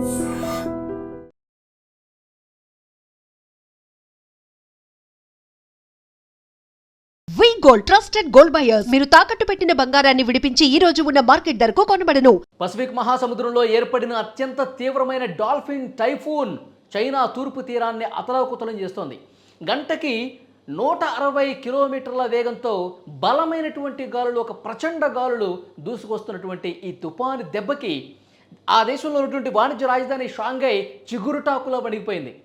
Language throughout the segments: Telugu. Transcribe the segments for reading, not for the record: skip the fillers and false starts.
వి గోల్డ్ ట్రస్టెడ్ గోల్డ్ బయర్స్ మీరు తాకట్టు పెట్టిన బంగారాన్ని విడిపించి ఈ రోజు ఉన్న మార్కెట్ ధరకు కొనబడను. పసిఫిక్ మహాసముద్రంలో ఏర్పడిన అత్యంత తీవ్రమైన డాల్ఫిన్ టైఫూన్ చైనా తూర్పు తీరాన్ని అతలాకుతలం చేస్తోంది. గంటకి 160 కిలోమీటర్ల వేగంతో బలమైనటువంటి గాలులు, ఒక ప్రచండ గాలులు దూసుకొస్తున్నటువంటి ఈ తుఫాను దెబ్బకి ఆ దేశంలో ఉన్నటువంటి వాణిజ్య రాజధాని షాంఘై చిగురుటాకులా వణిగిపోయింది.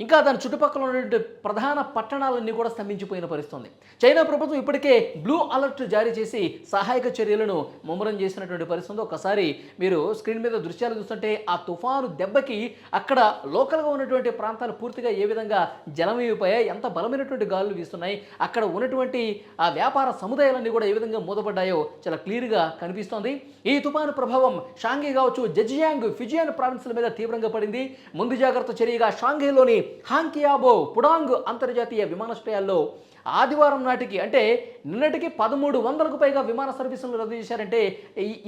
ఇంకా దాని చుట్టుపక్కల ఉన్నటువంటి ప్రధాన పట్టణాలన్నీ కూడా స్తంభించిపోయిన పరిస్థితుంది. చైనా ప్రభుత్వం ఇప్పటికే బ్లూ అలర్ట్ జారీ చేసి సహాయక చర్యలను ముమ్మరం చేసినటువంటి పరిస్థితుంది. ఒకసారి మీరు స్క్రీన్ మీద దృశ్యాలు చూస్తుంటే ఆ తుఫాను దెబ్బకి అక్కడ లోకల్గా ఉన్నటువంటి ప్రాంతాలు పూర్తిగా ఏ విధంగా జలమైపోయాయి, ఎంత బలమైనటువంటి గాలులు వీస్తున్నాయి, అక్కడ ఉన్నటువంటి ఆ వ్యాపార సముదాయాలన్నీ కూడా ఏ విధంగా మూతపడ్డాయో చాలా క్లియర్గా కనిపిస్తోంది. ఈ తుఫాను ప్రభావం షాంఘై కావచ్చు, జెజియాంగ్, ఫిజియాన్ ప్రావిన్స్ల మీద తీవ్రంగా పడింది. ముందు జాగ్రత్త చర్యగా షాంఘైలోని హాంకియాబో పుడాంగ్ అంతర్జాతీయ విమానాశ్రయాల్లో ఆదివారం నాటికి, అంటే నిన్నటికి 1300కు పైగా విమాన సర్వీసులను రద్దు చేశారంటే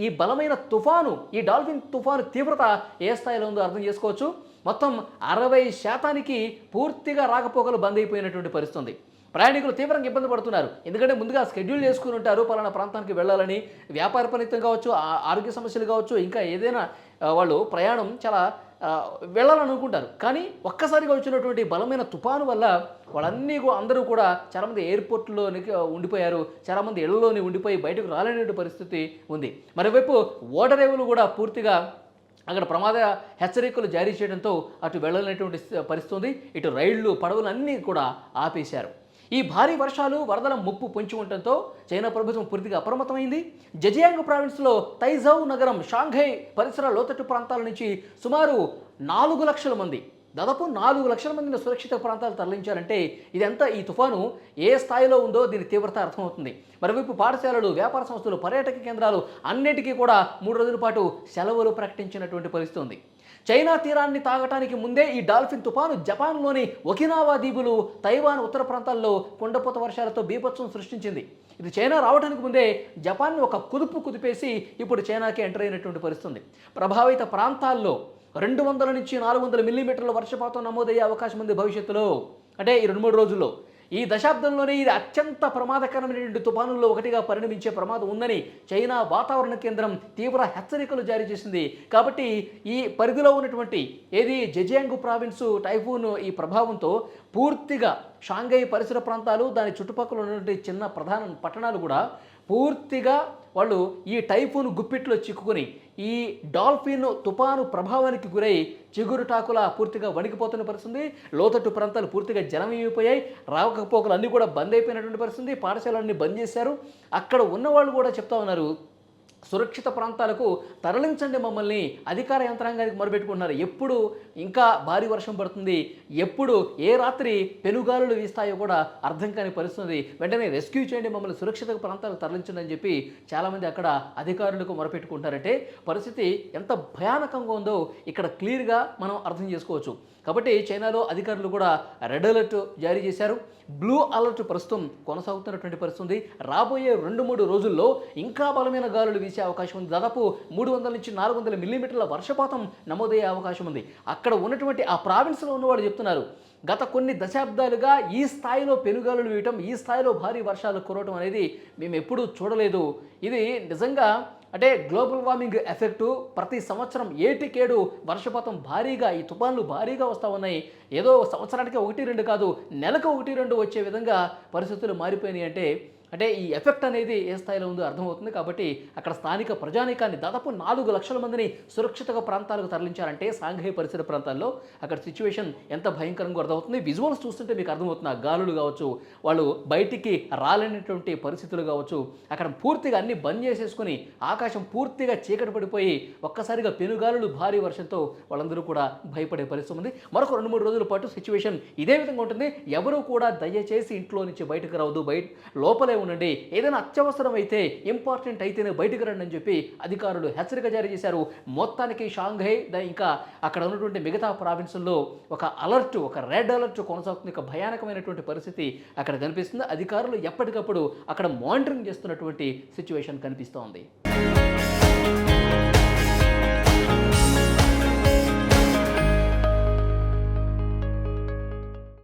ఈ బలమైన తుఫాను, ఈ డాల్ఫిన్ తుఫాను తీవ్రత ఏ స్థాయిలో ఉందో అర్థం చేసుకోవచ్చు. మొత్తం 60% పూర్తిగా రాకపోకలు బంద్ అయిపోయినటువంటి పరిస్థితుంది. ప్రయాణికులు తీవ్రంగా ఇబ్బంది పడుతున్నారు. ఎందుకంటే ముందుగా షెడ్యూల్ చేసుకుని ఉంటారు పలానా ప్రాంతానికి వెళ్ళాలని, వ్యాపార పనితం కావచ్చు, ఆరోగ్య సమస్యలు కావచ్చు, ఇంకా ఏదైనా వాళ్ళు ప్రయాణం చాలా వెళ్ళాలనుకుంటారు. కానీ ఒక్కసారిగా వచ్చినటువంటి బలమైన తుఫాను వల్ల అందరూ కూడా చాలామంది ఎయిర్పోర్ట్లోనికి ఉండిపోయారు, చాలామంది ఇళ్లలోని ఉండిపోయి బయటకు రాలేనటువంటి పరిస్థితి ఉంది. మరోవైపు ఓడరేవులు కూడా పూర్తిగా అక్కడ ప్రమాద హెచ్చరికలు జారీ చేయడంతో అటు వెళ్ళలేనటువంటి పరిస్థితి. ఇటు రైళ్లు, పడవలు అన్నీ కూడా ఆపేశారు. ఈ భారీ వర్షాలు, వరదల ముప్పు పొంచి ఉండటంతో చైనా ప్రభుత్వం పూర్తిగా అప్రమత్తమైంది. జెజియాంగ్ ప్రావిన్స్లో తైజౌ నగరం, షాంఘై పరిసర లోతట్టు ప్రాంతాల నుంచి సుమారు 4 లక్షల మంది, దాదాపు 4 లక్షల మందిని సురక్షిత ప్రాంతాలు తరలించారంటే ఇదంతా ఈ తుఫాను ఏ స్థాయిలో ఉందో దీని తీవ్రత అర్థమవుతుంది. మరోవైపు పాఠశాలలు, వ్యాపార సంస్థలు, పర్యాటక కేంద్రాలు అన్నిటికీ కూడా 3 రోజుల పాటు సెలవులు ప్రకటించినటువంటి పరిస్థితి ఉంది. చైనా తీరాన్ని తాగటానికి ముందే ఈ డాల్ఫిన్ తుఫాను జపాన్లోని ఒకినావా దీవులు, తైవాన్ ఉత్తర ప్రాంతాల్లో కుండపోత వర్షాలతో బీభత్సం సృష్టించింది. ఇది చైనా రావడానికి ముందే జపాన్ని ఒక కుదిపేసి ఇప్పుడు చైనాకి ఎంటర్ అయినటువంటి పరిస్థితుంది. ప్రభావిత ప్రాంతాల్లో 200 నుంచి 400 మిల్లీమీటర్ల వర్షపాతం నమోదయ్యే అవకాశం ఉంది భవిష్యత్తులో. అంటే ఈ 2-3 రోజుల్లో. ఈ దశాబ్దంలోనే ఇది అత్యంత ప్రమాదకరమైనటువంటి తుఫానుల్లో ఒకటిగా పరిణమించే ప్రమాదం ఉందని చైనా వాతావరణ కేంద్రం తీవ్ర హెచ్చరికలు జారీ చేసింది. కాబట్టి ఈ పరిధిలో ఉన్నటువంటి జెజియాంగ్ ప్రావిన్సు టైఫూన్ ఈ ప్రభావంతో పూర్తిగా షాంఘై పరిసర ప్రాంతాలు, దాని చుట్టుపక్కల ఉన్నటువంటి చిన్న ప్రధాన పట్టణాలు కూడా పూర్తిగా వాళ్ళు ఈ టైఫూన్ గుప్పిట్లో చిక్కుకొని ఈ డాల్ఫిన్ తుఫాను ప్రభావానికి గురై చిగురుటాకులా పూర్తిగా వణికిపోతున్న పరిస్థితి. లోతట్టు ప్రాంతాలు పూర్తిగా జలమైపోయాయి, రాకపోకలు అన్నీ కూడా బంద్ అయిపోయినటువంటి పరిస్థితి. పాఠశాలన్నీ బంద్ చేశారు. అక్కడ ఉన్నవాళ్ళు కూడా చెప్తా ఉన్నారు, సురక్షిత ప్రాంతాలకు తరలించండి మమ్మల్ని, అధికార యంత్రాంగానికి మొరబెట్టుకుంటున్నారు. ఎప్పుడు ఇంకా భారీ వర్షం పడుతుంది, ఎప్పుడు ఏ రాత్రి పెనుగాలులు వీస్తాయో కూడా అర్థం కాని పరిస్థితి. వెంటనే రెస్క్యూ చేయండి, మమ్మల్ని సురక్షిత ప్రాంతాలకు తరలించండి అని చెప్పి చాలామంది అక్కడ అధికారులకు మొరపెట్టుకుంటారంటే పరిస్థితి ఎంత భయానకంగా ఉందో ఇక్కడ క్లియర్గా మనం అర్థం చేసుకోవచ్చు. కాబట్టి చైనాలో అధికారులు కూడా రెడ్ అలర్ట్ జారీ చేశారు. బ్లూ అలర్ట్ ప్రస్తుతం కొనసాగుతున్నటువంటి పరిస్థితి. రాబోయే 2-3 రోజుల్లో ఇంకా బలమైన గాలులు వీసే అవకాశం ఉంది. దాదాపు 300 నుంచి 400 మిల్లీమీటర్ల వర్షపాతం నమోదయ్యే అవకాశం ఉంది. అక్కడ ఉన్నటువంటి ఆ ప్రావిన్స్లో ఉన్నవాళ్ళు చెప్తున్నారు, గత కొన్ని దశాబ్దాలుగా ఈ స్థాయిలో పెనుగాలులు వీయటం, ఈ స్థాయిలో భారీ వర్షాలు కురవటం అనేది మేము ఎప్పుడూ చూడలేదు. ఇది నిజంగా అంటే గ్లోబల్ వార్మింగ్ ఎఫెక్టు. ప్రతి సంవత్సరం ఏటికేడు వర్షపాతం భారీగా, ఈ తుఫాన్లు భారీగా వస్తూ ఉన్నాయి. ఏదో సంవత్సరానికి 1-2 కాదు, నెలకు 1-2 వచ్చే విధంగా పరిస్థితులు మారిపోయినాయి. అంటే ఈ ఎఫెక్ట్ అనేది ఏ స్థాయిలో ఉందో అర్థమవుతుంది. కాబట్టి అక్కడ స్థానిక ప్రజానీకాన్ని దాదాపు 4 లక్షల మందిని సురక్షిత ప్రాంతాలకు తరలించారంటే షాంఘై పరిసర ప్రాంతాల్లో అక్కడ సిచ్యువేషన్ ఎంత భయంకరంగా అర్థమవుతుంది. విజువల్స్ చూస్తుంటే మీకు అర్థమవుతుంది. ఆ గాలులు కావచ్చు, వాళ్ళు బయటికి రాలేనటువంటి పరిస్థితులు కావచ్చు, అక్కడ పూర్తిగా అన్ని బంద్ చేసేసుకుని ఆకాశం పూర్తిగా చీకటి పడిపోయి ఒక్కసారిగా పెనుగాలులు, భారీ వర్షంతో వాళ్ళందరూ కూడా భయపడే పరిస్థితి ఉంది. మరొక 2-3 రోజుల పాటు సిచ్యువేషన్ ఇదే విధంగా ఉంటుంది. ఎవరూ కూడా దయచేసి ఇంట్లో నుంచి బయటకు రావద్దు, లోపలే ఉండండి. ఏదైనా అత్యవసరం అయితే, ఇంపార్టెంట్ అయితేనే బయటకు రండి అని చెప్పి అధికారులు హెచ్చరిక జారీ చేశారు. మొత్తానికి షాంఘై ఇంకా అక్కడ ఉన్నటువంటి మిగతా ప్రావిన్సుల్లో ఒక అలర్ట్, ఒక రెడ్ అలర్ట్ కొనసాగుతుంది. ఒక భయానకమైనటువంటి పరిస్థితి అక్కడ కనిపిస్తుంది. అధికారులు ఎప్పటికప్పుడు అక్కడ మానిటరింగ్ చేస్తున్నటువంటి సిచ్యువేషన్ కనిపిస్తోంది.